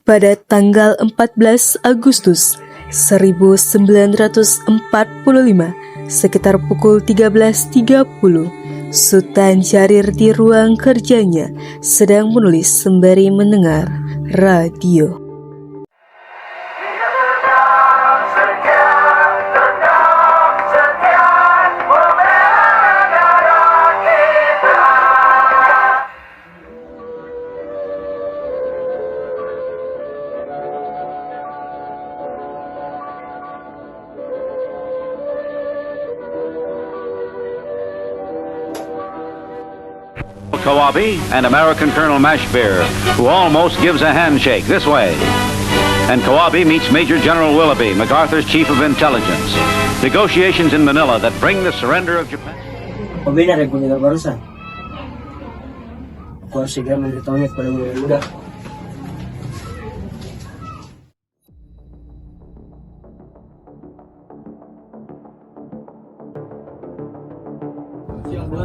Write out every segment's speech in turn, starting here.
pada tanggal 14 Agustus 1945 sekitar pukul 13.30, Sultan Syahrir di ruang kerjanya sedang menulis sembari mendengar radio. Kawabi and American Colonel Mashbeer, who almost gives a handshake this way. And Kawabi meets Major General Willoughby, MacArthur's Chief of Intelligence. Negotiations in Manila that bring the surrender of Japan. Pabina rin po nila barusan. Ako segera memberitahunya kepada Muda Muda.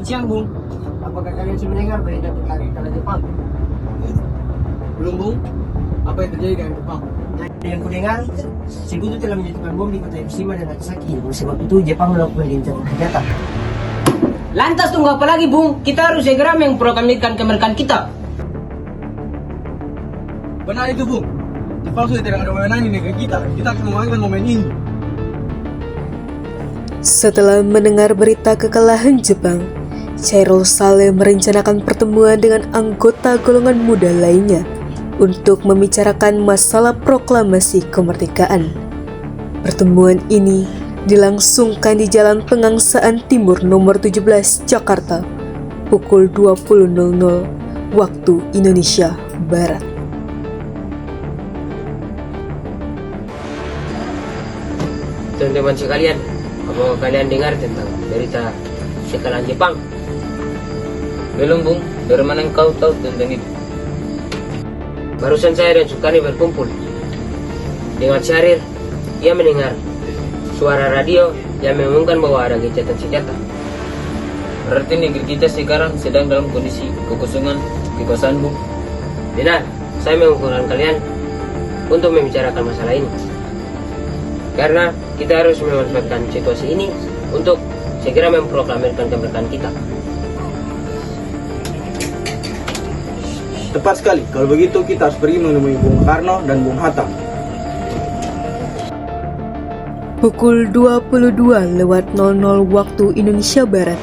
Siang, Bung. Apakah kalian sudah mendengar berita tentang Jepang? Belum, Bung. Apa yang terjadi dengan Jepang? Yang kudengar, Sekutu telah menjatuhkan bom di kota Hiroshima dan Nagasaki. Oleh sebab itu, Jepang melakukan gencatan senjata. Lantas tunggu apa lagi, Bung? Kita harus segera memproklamirkan kemerdekaan kita. Benar itu, Bung. Jepang sudah tidak ada wewenang di negeri kita. Kita akan memanggil momen ini. Setelah mendengar berita kekalahan Jepang, Chairul Saleh merencanakan pertemuan dengan anggota golongan muda lainnya untuk membicarakan masalah proklamasi kemerdekaan. Pertemuan ini dilangsungkan di Jalan Pengangsaan Timur nomor 17 Jakarta pukul 20.00 waktu Indonesia Barat. Teman-teman sekalian, apakah kalian dengar tentang berita kekalahan Jepang? Belum, Bung. Dari mana engkau tahu tentang itu? Barusan saya dan Sukani berkumpul dengan Syahrir. Ia mendengar suara radio yang mengumumkan bahwa ada gencatan senjata. Berarti negeri kita sekarang sedang dalam kondisi kekosongan kekuasaan, Bung. Benar, saya mengumpulkan kalian untuk membicarakan masalah ini. Karena kita harus memanfaatkan situasi ini untuk segera memproklamirkan kemerdekaan kita. Tepat sekali. Kalau begitu kita harus pergi menemui Bung Karno dan Bung Hatta. Pukul 22.00 waktu Indonesia Barat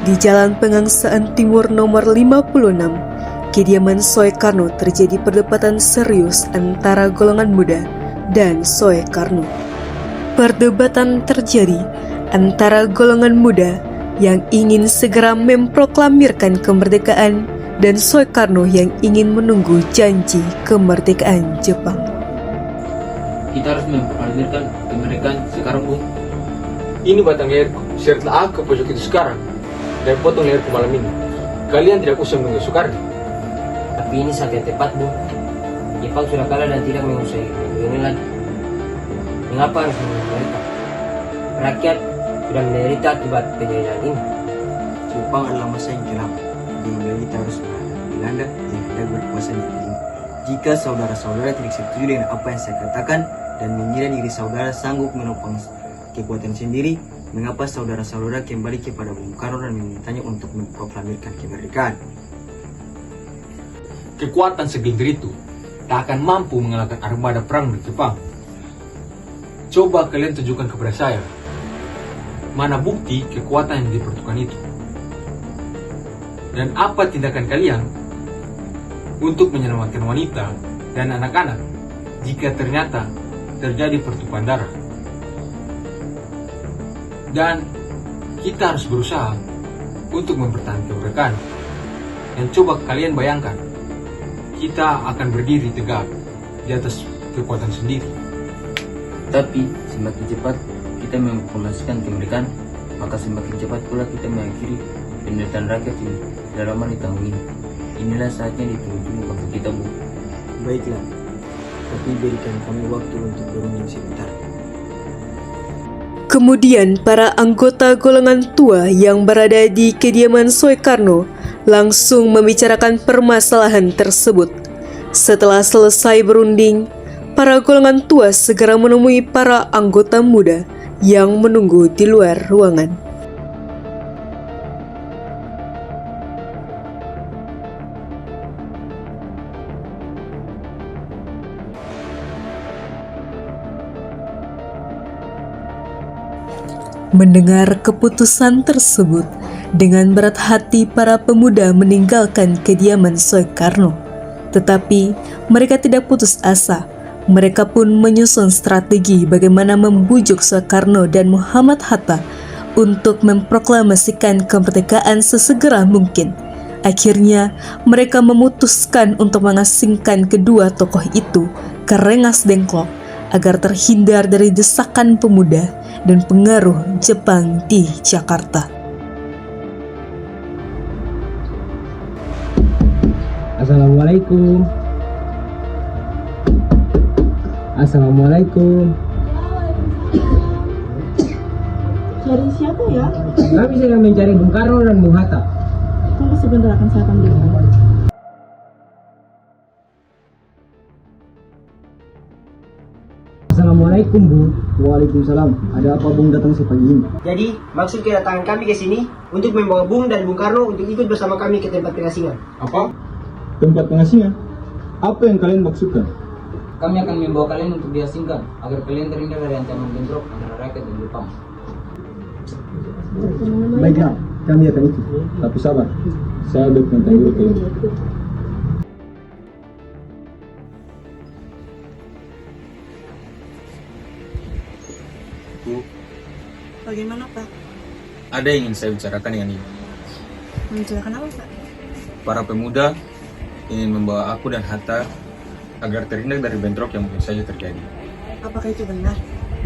di Jalan Pengangsaan Timur nomor 56, kediaman Soekarno terjadi perdebatan serius antara golongan muda dan Soekarno. Perdebatan terjadi antara golongan muda yang ingin segera memproklamirkan kemerdekaan dan Soekarno yang ingin menunggu janji kemerdekaan Jepang. Kita harus memproklamirkan kemerdekaan sekarang, Bung. Ini batang leherku. Sertlah aku ke pojok itu sekarang dan potong leherku malam ini. Kalian tidak usah menunggu Soekarno. Tapi ini saat yang tepat, Bu. Jepang sudah kalah dan tidak menguasai ini lagi. Mengapa harus menunggu mereka? Rakyat sudah menderita akibat kejadian ini. Jepang adalah masa yang kelam, di mana kita harus menghadapi Belanda yang hendak berkuasa di negeri ini. Jika saudara-saudara tidak setuju dengan apa yang saya katakan dan mengira diri saudara sanggup menopang kekuatan sendiri, mengapa saudara-saudara kembali kepada Bung Karno dan memintanya untuk memproklamirkan kemerdekaan? Kekuatan segelintir itu tak akan mampu mengalahkan armada perang dari Jepang. Coba kalian tunjukkan kepada saya mana bukti kekuatan yang diperlukan itu. Dan apa tindakan kalian untuk menyelamatkan wanita dan anak-anak jika ternyata terjadi pertumpahan darah. Dan kita harus berusaha untuk mempertahankan kemerdekaan. Dan coba kalian bayangkan, kita akan berdiri tegak di atas kekuatan sendiri. Tapi semakin cepat kita memproklamasikan kemerdekaan, maka semakin cepat pula kita mengakhiri penderitaan rakyat yang sudah lama di tahun ini. Inilah saatnya ditunggu-tunggu bangsa kita, Bu. Baiklah, tapi berikan kami waktu untuk berunding sebentar. Kemudian para anggota golongan tua yang berada di kediaman Soekarno langsung membicarakan permasalahan tersebut. Setelah selesai berunding, para golongan tua segera menemui para anggota muda yang menunggu di luar ruangan. Mendengar keputusan tersebut, dengan berat hati para pemuda meninggalkan kediaman Soekarno. Tetapi mereka tidak putus asa. Mereka pun menyusun strategi bagaimana membujuk Soekarno dan Muhammad Hatta untuk memproklamasikan kemerdekaan sesegera mungkin. Akhirnya mereka memutuskan untuk mengasingkan kedua tokoh itu ke Rengas Dengklok agar terhindar dari desakan pemuda dan pengaruh Jepang di Jakarta. Assalamualaikum. Assalamualaikum. Cari siapa ya? Kami sedang mencari Bung Karno dan Bung Hatta. Tunggu sebentar, akan saya panggilkan. Assalamualaikum, Bu. Waalaikumsalam. Ada apa Bung datang sepagi ini? Jadi, maksud kedatangan kami ke sini untuk membawa Bung dan Bung Karno untuk ikut bersama kami ke tempat pengasingan. Apa? Tempat pengasingan? Apa yang kalian maksudkan? Kami akan membawa kalian untuk diasingkan agar kalian terhindar dari ancaman bentrok antara rakyat dan Jepang. Baiklah, kami akan ikut. Tapi sabar, saya udah minta dulu ke ini. Bu, Bagaimana Pak? ada yang ingin saya bicarakan dengan Ibu. Membicarakan apa Pak? Para pemuda ingin membawa aku dan Hatta agar terhindar dari bentrok yang mungkin saja terjadi. Apakah itu benar?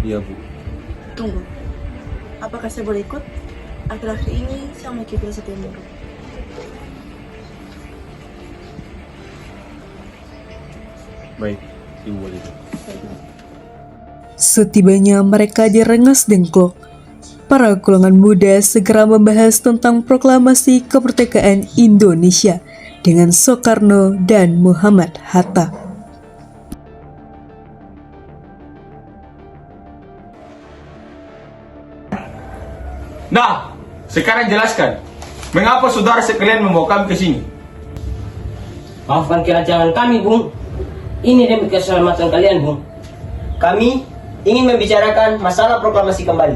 Iya, Bu. Tunggu. Apakah saya boleh ikut? Akhir-akhir ini saya memiliki firasat yang buruk. Baik, Ibu boleh ikut. Setibanya mereka di Rengas Dengklok, para golongan muda segera membahas tentang proklamasi kemerdekaan Indonesia dengan Soekarno dan Muhammad Hatta. Nah, sekarang jelaskan, mengapa saudara sekalian membawa kami ke sini? Maafkan kerancangan kami, Bung. Ini demi keselamatan kalian, Bung. Kami ingin membicarakan masalah proklamasi kembali.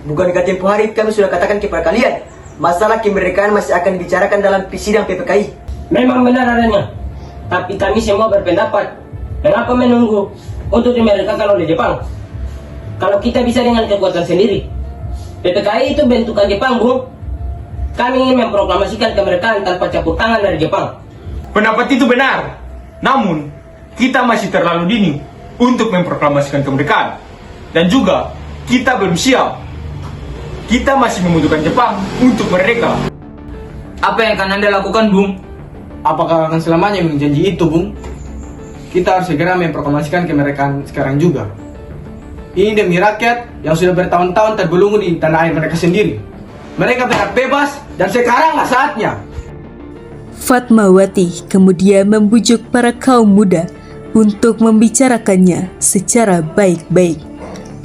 Bukankah tempoh hari kami sudah katakan kepada kalian, masalah kemerdekaan masih akan dibicarakan dalam sidang PPKI? Memang benar adanya. Tapi kami semua berpendapat, mengapa menunggu untuk dimerdekakan oleh Jepang? Kalau kita bisa dengan kekuatan sendiri. PPKI itu bentukan Jepang, Bung. Kami ingin memproklamasikan kemerdekaan tanpa campur tangan dari Jepang. Pendapat itu benar. Namun, kita masih terlalu dini untuk memproklamasikan kemerdekaan. Dan juga, kita belum siap. Kita masih membutuhkan Jepang untuk merdeka. Apa yang akan Anda lakukan, Bung? Apakah akan selamanya menjanji itu, Bung? Kita harus segera memproklamasikan kemerdekaan sekarang juga. Ini demi rakyat yang sudah bertahun-tahun terbelenggu di tanah air mereka sendiri. Mereka berhak bebas dan sekaranglah saatnya. Fatmawati kemudian membujuk para kaum muda untuk membicarakannya secara baik-baik.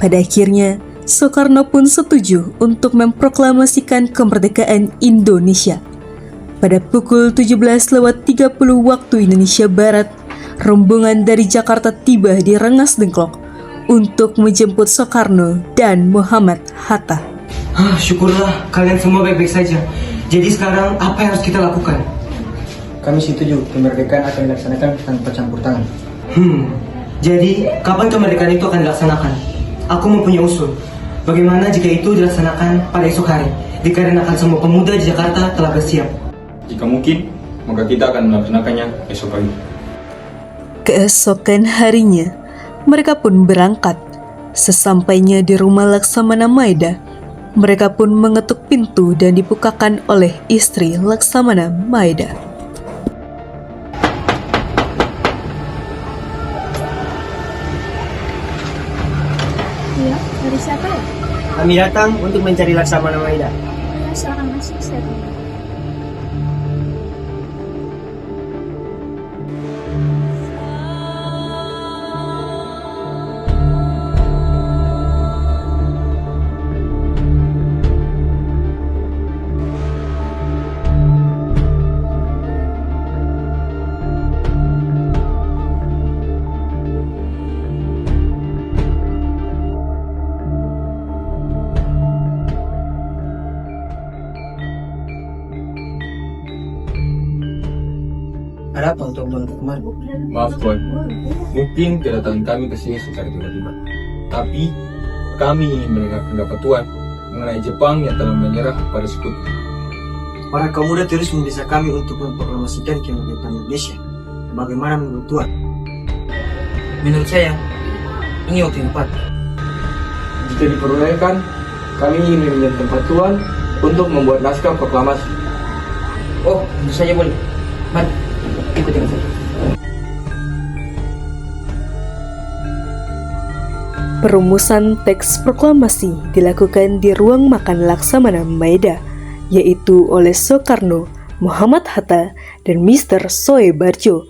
Pada akhirnya, Soekarno pun setuju untuk memproklamasikan kemerdekaan Indonesia. Pada pukul 17.30 waktu Indonesia Barat, rombongan dari Jakarta tiba di Rengas Dengklok untuk menjemput Soekarno dan Muhammad Hatta. Syukurlah kalian semua baik-baik saja. Jadi sekarang apa yang harus kita lakukan? Kami setuju kemerdekaan akan dilaksanakan tanpa campur tangan. Jadi kapan kemerdekaan itu akan dilaksanakan? Aku mempunyai usul. Bagaimana jika itu dilaksanakan pada esok hari? Dikarenakan semua pemuda di Jakarta telah bersiap. Jika mungkin, maka kita akan melaksanakannya esok pagi. Keesokan harinya, mereka pun berangkat. Sesampainya di rumah Laksamana Maeda, mereka pun mengetuk pintu dan dibukakan oleh istri Laksamana Maeda. Iya, dari siapa ya? Kami datang untuk mencari Laksamana Maeda. Silakan masuk, saya tunggu. Ada apa untuk tuan kemarin? Maaf Tuan, mungkin kedatangan kami ke sini secara tiba-tiba. Tapi kami ingin mendengar pendapat Tuan mengenai Jepang yang telah menyerah pada sekutu. Para kaum muda terus mendesak kami untuk memproklamasikan kemerdekaan Indonesia. Bagaimana menurut Tuan? Menurut saya, ini waktu yang tepat. Jika diperbolehkan, kami ingin meminta tempat Tuan untuk membuat naskah proklamasi. Oh, tentu saja boleh. Mari, ikuti saya. Perumusan teks proklamasi dilakukan di ruang makan Laksamana Maeda, yaitu oleh Soekarno, Muhammad Hatta, dan Mr. Soebarjo.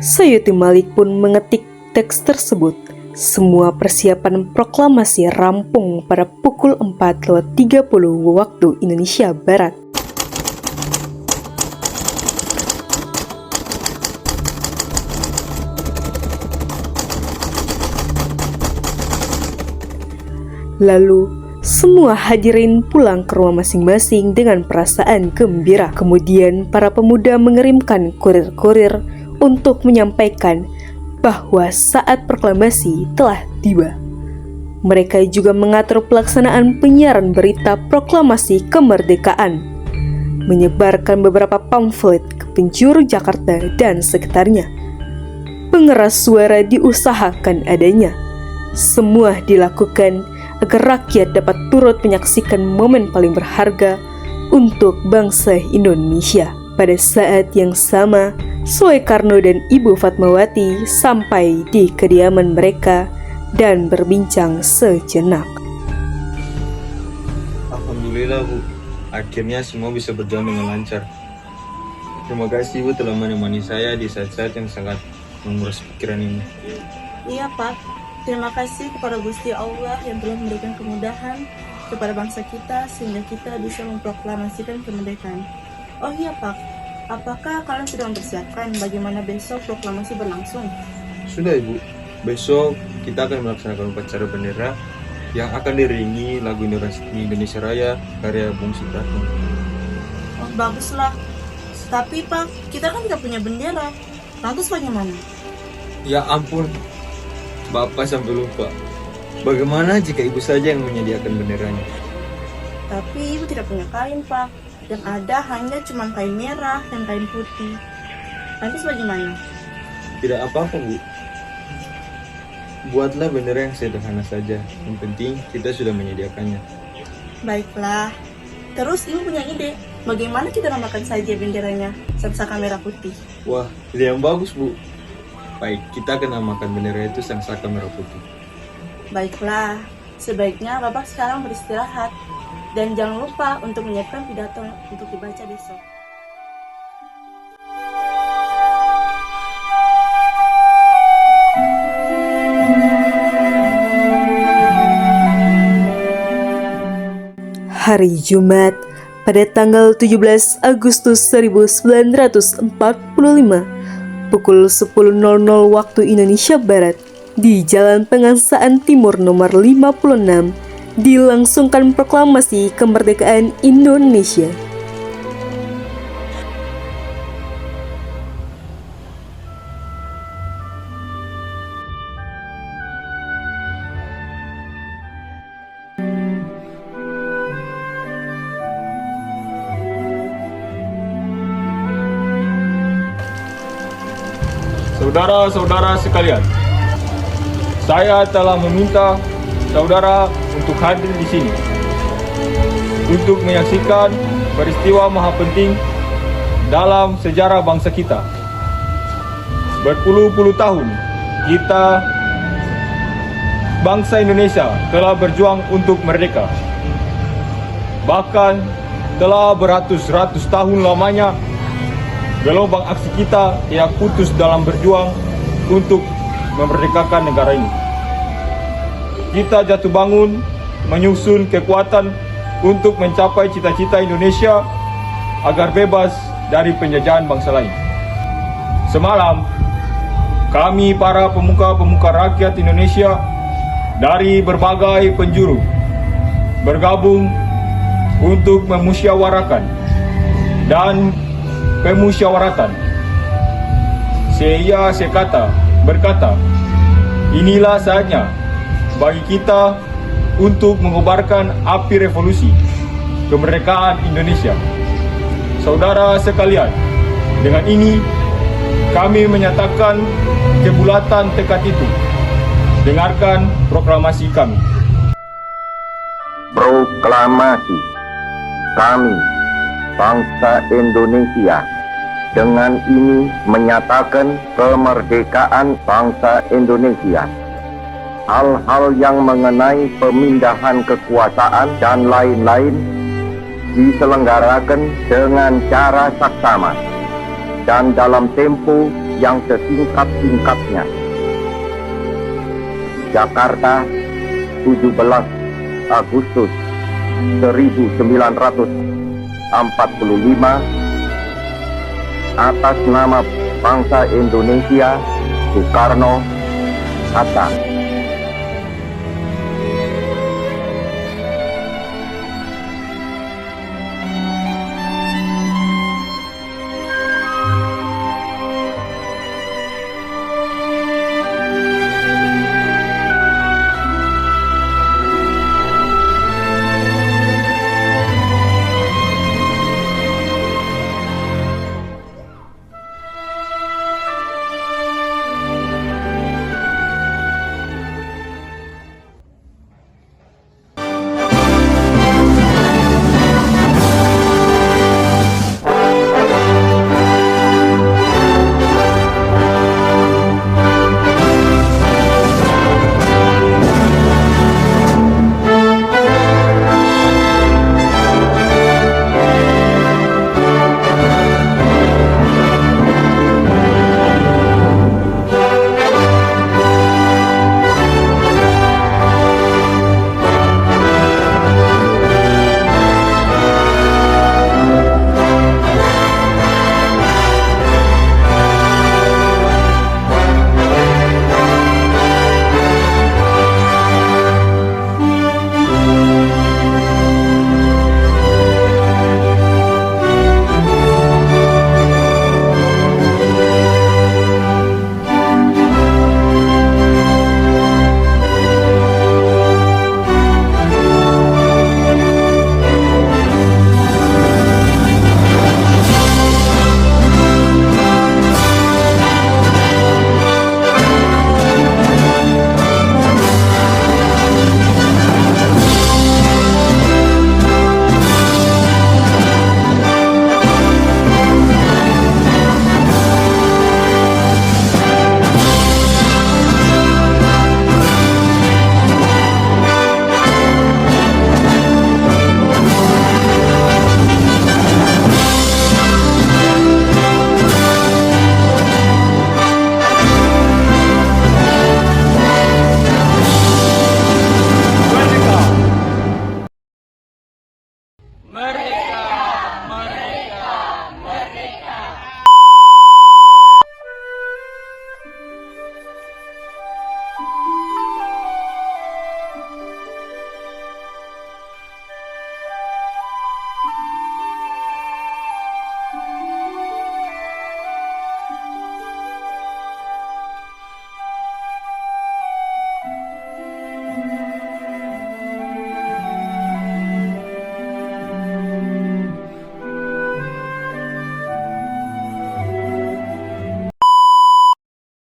Sayuti Malik pun mengetik teks tersebut. Semua persiapan proklamasi rampung pada pukul 4:30 waktu Indonesia Barat. Lalu, semua hadirin pulang ke rumah masing-masing dengan perasaan gembira. Kemudian, para pemuda mengirimkan kurir-kurir untuk menyampaikan bahwa saat proklamasi telah tiba. Mereka juga mengatur pelaksanaan penyiaran berita proklamasi kemerdekaan, menyebarkan beberapa pamflet ke penjuru Jakarta dan sekitarnya. Pengeras suara diusahakan adanya. Semua dilakukan agar rakyat dapat turut menyaksikan momen paling berharga untuk bangsa Indonesia. Pada saat yang sama, Soekarno dan Ibu Fatmawati sampai di kediaman mereka dan berbincang sejenak. Alhamdulillah Bu, akhirnya semua bisa berjalan dengan lancar. Terima kasih Ibu telah menemani saya di saat-saat yang sangat menguras pikiran ini. Iya Pak, terima kasih kepada Gusti Allah yang telah memberikan kemudahan kepada bangsa kita sehingga kita bisa memproklamasikan kemerdekaan. Oh iya Pak, apakah kalian sudah mempersiapkan bagaimana besok proklamasi berlangsung? Sudah Ibu, besok kita akan melaksanakan upacara bendera yang akan diiringi lagu Indonesia Raya karya Bung Supratman. Oh baguslah, tapi Pak, kita kan tidak punya bendera, lantas bagaimana? Ya ampun, Bapak sampai lupa. Bagaimana jika Ibu saja yang menyediakan benderanya? Tapi Ibu tidak punya kain Pak. Yang ada hanya cuma kain merah dan kain putih. Lantas bagaimana? Tidak apa-apa Bu, buatlah bendera yang sederhana saja. Yang penting kita sudah menyediakannya. Baiklah. Terus Ibu punya ide, bagaimana kita namakan saja benderanya Sangsaka Merah Putih? Wah, ide yang bagus Bu. Baik, kita akan namakan bendera itu Sangsaka Merah Putih. Baiklah, sebaiknya Bapak sekarang beristirahat. Dan jangan lupa untuk menyiapkan pidato untuk dibaca besok. Hari Jumat pada tanggal 17 Agustus 1945 pukul 10.00 waktu Indonesia Barat di Jalan Pengangsaan Timur nomor 56 dilangsungkan proklamasi kemerdekaan Indonesia. Saudara-saudara sekalian, saya telah meminta saudara untuk hadir di sini untuk menyaksikan peristiwa maha penting dalam sejarah bangsa kita. Berpuluh-puluh tahun kita bangsa Indonesia telah berjuang untuk merdeka. Bahkan telah beratus-ratus tahun lamanya gelombang aksi kita yang putus dalam berjuang untuk memerdekakan negara ini. Kita jatuh bangun menyusun kekuatan untuk mencapai cita-cita Indonesia agar bebas dari penjajahan bangsa lain. Semalam kami para pemuka-pemuka rakyat Indonesia dari berbagai penjuru bergabung untuk memusyawarahkan dan pemusyawaratan. Saya berkata, inilah saatnya bagi kita untuk mengobarkan api revolusi kemerdekaan Indonesia. Saudara sekalian, dengan ini kami menyatakan kebulatan tekad itu. Dengarkan proklamasi kami. Proklamasi kami, bangsa Indonesia, dengan ini menyatakan kemerdekaan bangsa Indonesia. Hal-hal yang mengenai pemindahan kekuasaan dan lain-lain diselenggarakan dengan cara saksama dan dalam tempo yang sesingkat-singkatnya. Jakarta, 17 Agustus 1945. Atas nama bangsa Indonesia, Soekarno, Hatta.